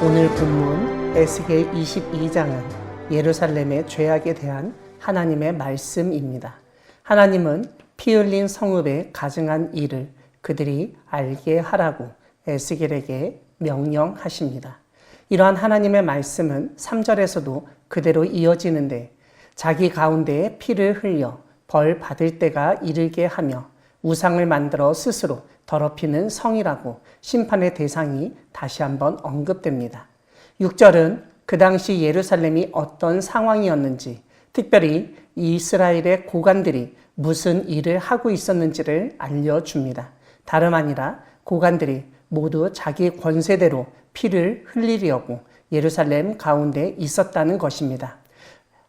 오늘 본문 에스겔 22장은 예루살렘의 죄악에 대한 하나님의 말씀입니다. 하나님은 피 흘린 성읍에 가증한 일을 그들이 알게 하라고 에스겔에게 명령하십니다. 이러한 하나님의 말씀은 3절에서도 그대로 이어지는데 자기 가운데에 피를 흘려 벌 받을 때가 이르게 하며 우상을 만들어 스스로 더럽히는 성이라고 심판의 대상이 다시 한번 언급됩니다. 6절은 그 당시 예루살렘이 어떤 상황이었는지, 특별히 이스라엘의 고관들이 무슨 일을 하고 있었는지를 알려줍니다. 다름 아니라 고관들이 모두 자기 권세대로 피를 흘리려고 예루살렘 가운데 있었다는 것입니다.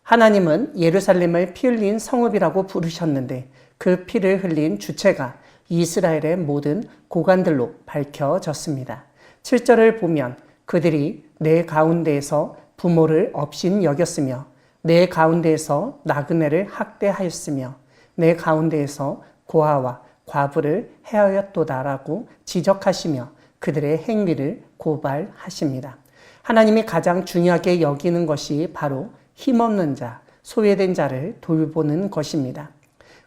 하나님은 예루살렘을 피 흘린 성읍이라고 부르셨는데 그 피를 흘린 주체가 이스라엘의 모든 고관들로 밝혀졌습니다. 7절을 보면 그들이 내 가운데에서 부모를 업신 여겼으며 내 가운데에서 나그네를 학대하였으며 내 가운데에서 고아와 과부를 해하였도다라고 지적하시며 그들의 행위를 고발하십니다. 하나님이 가장 중요하게 여기는 것이 바로 힘없는 자, 소외된 자를 돌보는 것입니다.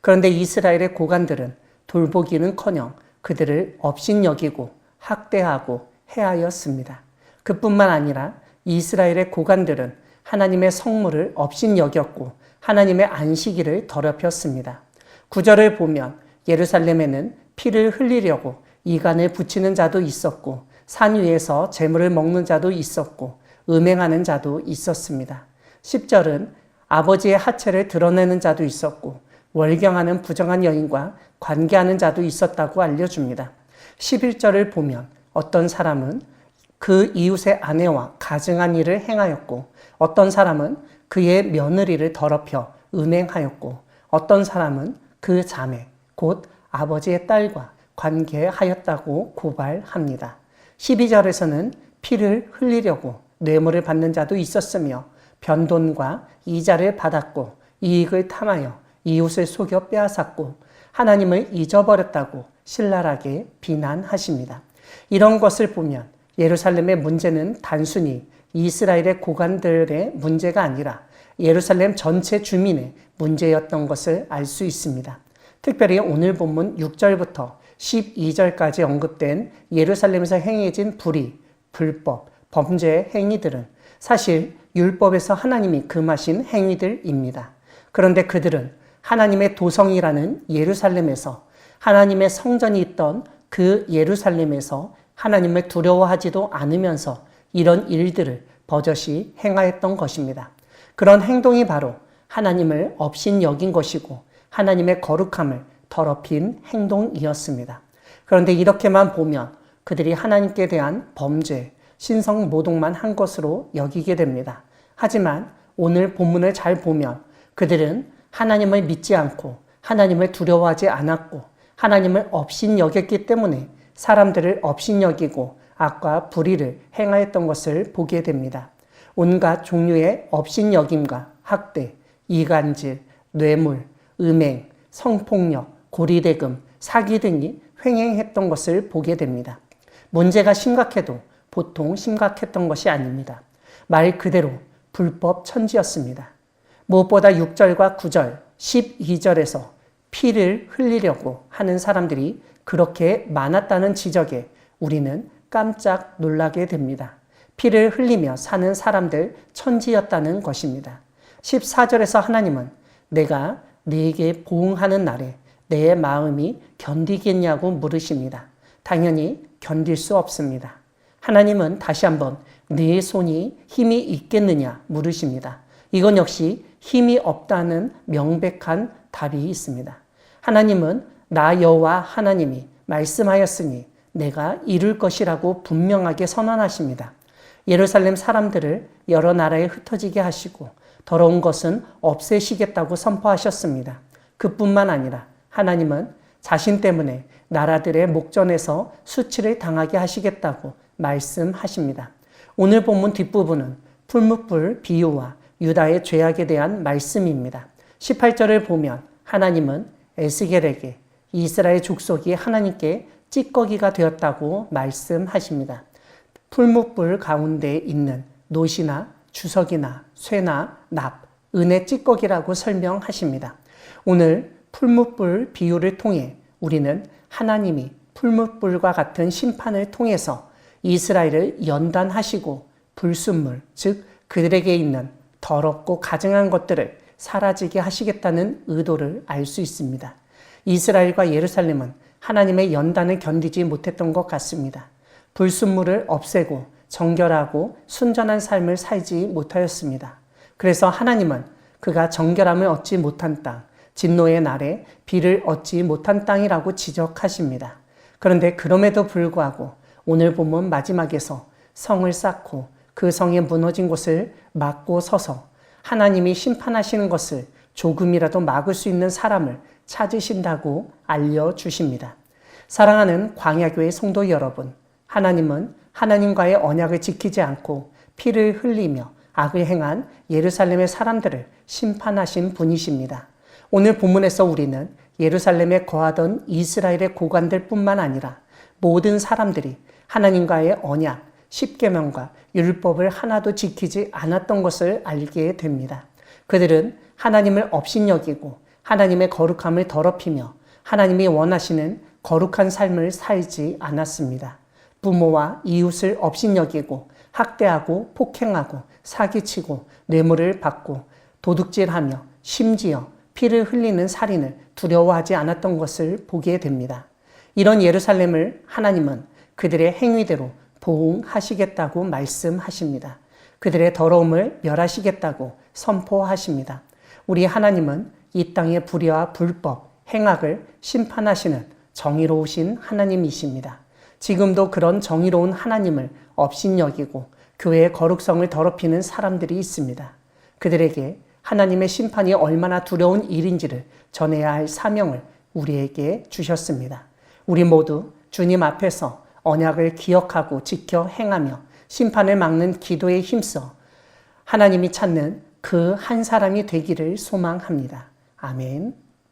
그런데 이스라엘의 고관들은 돌보기는커녕 그들을 업신여기고 학대하고 해하였습니다. 그뿐만 아니라 이스라엘의 고관들은 하나님의 성물을 업신여겼고 하나님의 안식일을 더럽혔습니다. 9절을 보면 예루살렘에는 피를 흘리려고 이간을 붙이는 자도 있었고 산 위에서 재물을 먹는 자도 있었고 음행하는 자도 있었습니다. 10절은 아버지의 하체를 드러내는 자도 있었고 월경하는 부정한 여인과 관계하는 자도 있었다고 알려줍니다. 11절을 보면 어떤 사람은 그 이웃의 아내와 가증한 일을 행하였고 어떤 사람은 그의 며느리를 더럽혀 음행하였고 어떤 사람은 그 자매 곧 아버지의 딸과 관계하였다고 고발합니다. 12절에서는 피를 흘리려고 뇌물을 받는 자도 있었으며 변돈과 이자를 받았고 이익을 탐하여 이웃을 속여 빼앗았고 하나님을 잊어버렸다고 신랄하게 비난하십니다. 이런 것을 보면 예루살렘의 문제는 단순히 이스라엘의 고관들의 문제가 아니라 예루살렘 전체 주민의 문제였던 것을 알 수 있습니다. 특별히 오늘 본문 6절부터 12절까지 언급된 예루살렘에서 행해진 불의, 불법, 범죄 행위들은 사실 율법에서 하나님이 금하신 행위들입니다. 그런데 그들은 하나님의 도성이라는 예루살렘에서 하나님의 성전이 있던 그 예루살렘에서 하나님을 두려워하지도 않으면서 이런 일들을 버젓이 행하였던 것입니다. 그런 행동이 바로 하나님을 업신 여긴 것이고 하나님의 거룩함을 더럽힌 행동이었습니다. 그런데 이렇게만 보면 그들이 하나님께 대한 범죄, 신성모독만 한 것으로 여기게 됩니다. 하지만 오늘 본문을 잘 보면 그들은 하나님을 믿지 않고 하나님을 두려워하지 않았고 하나님을 업신 여겼기 때문에 사람들을 업신 여기고 악과 불의를 행하였던 것을 보게 됩니다. 온갖 종류의 업신 여김과 학대, 이간질, 뇌물, 음행, 성폭력, 고리대금, 사기 등이 횡행했던 것을 보게 됩니다. 문제가 심각해도 보통 심각했던 것이 아닙니다. 말 그대로 불법 천지였습니다. 무엇보다 6절과 9절, 12절에서 피를 흘리려고 하는 사람들이 그렇게 많았다는 지적에 우리는 깜짝 놀라게 됩니다. 피를 흘리며 사는 사람들 천지였다는 것입니다. 14절에서 하나님은 내가 네게 보응하는 날에 내 마음이 견디겠냐고 물으십니다. 당연히 견딜 수 없습니다. 하나님은 다시 한번 네 손이 힘이 있겠느냐 물으십니다. 이건 역시 힘이 없다는 명백한 답이 있습니다. 하나님은 나 여호와 하나님이 말씀하였으니 내가 이룰 것이라고 분명하게 선언하십니다. 예루살렘 사람들을 여러 나라에 흩어지게 하시고 더러운 것은 없애시겠다고 선포하셨습니다. 그뿐만 아니라 하나님은 자신 때문에 나라들의 목전에서 수치를 당하게 하시겠다고 말씀하십니다. 오늘 본문 뒷부분은 풀무불 비유와 유다의 죄악에 대한 말씀입니다. 18절을 보면 하나님은 에스겔에게 이스라엘 족속이 하나님께 찌꺼기가 되었다고 말씀하십니다. 풀무불 가운데 있는 노시나 주석이나 쇠나 납, 은의 찌꺼기라고 설명하십니다. 오늘 풀무불 비유를 통해 우리는 하나님이 풀무불과 같은 심판을 통해서 이스라엘을 연단하시고 불순물, 즉 그들에게 있는 더럽고 가증한 것들을 사라지게 하시겠다는 의도를 알 수 있습니다. 이스라엘과 예루살렘은 하나님의 연단을 견디지 못했던 것 같습니다. 불순물을 없애고 정결하고 순전한 삶을 살지 못하였습니다. 그래서 하나님은 그가 정결함을 얻지 못한 땅, 진노의 날에 비를 얻지 못한 땅이라고 지적하십니다. 그런데 그럼에도 불구하고 오늘 본문 마지막에서 성을 쌓고 그 성에 무너진 곳을 막고 서서 하나님이 심판하시는 것을 조금이라도 막을 수 있는 사람을 찾으신다고 알려주십니다. 사랑하는 광야교회 성도 여러분, 하나님은 하나님과의 언약을 지키지 않고 피를 흘리며 악을 행한 예루살렘의 사람들을 심판하신 분이십니다. 오늘 본문에서 우리는 예루살렘에 거하던 이스라엘의 고관들 뿐만 아니라 모든 사람들이 하나님과의 언약, 십계명과 율법을 하나도 지키지 않았던 것을 알게 됩니다. 그들은 하나님을 업신여기고 하나님의 거룩함을 더럽히며 하나님이 원하시는 거룩한 삶을 살지 않았습니다. 부모와 이웃을 업신여기고 학대하고 폭행하고 사기치고 뇌물을 받고 도둑질하며 심지어 피를 흘리는 살인을 두려워하지 않았던 것을 보게 됩니다. 이런 예루살렘을 하나님은 그들의 행위대로 보응하시겠다고 말씀하십니다. 그들의 더러움을 멸하시겠다고 선포하십니다. 우리 하나님은 이 땅의 불의와 불법, 행악을 심판하시는 정의로우신 하나님이십니다. 지금도 그런 정의로운 하나님을 업신여기고 교회의 거룩성을 더럽히는 사람들이 있습니다. 그들에게 하나님의 심판이 얼마나 두려운 일인지를 전해야 할 사명을 우리에게 주셨습니다. 우리 모두 주님 앞에서 언약을 기억하고 지켜 행하며 심판을 막는 기도에 힘써 하나님이 찾는 그 한 사람이 되기를 소망합니다. 아멘.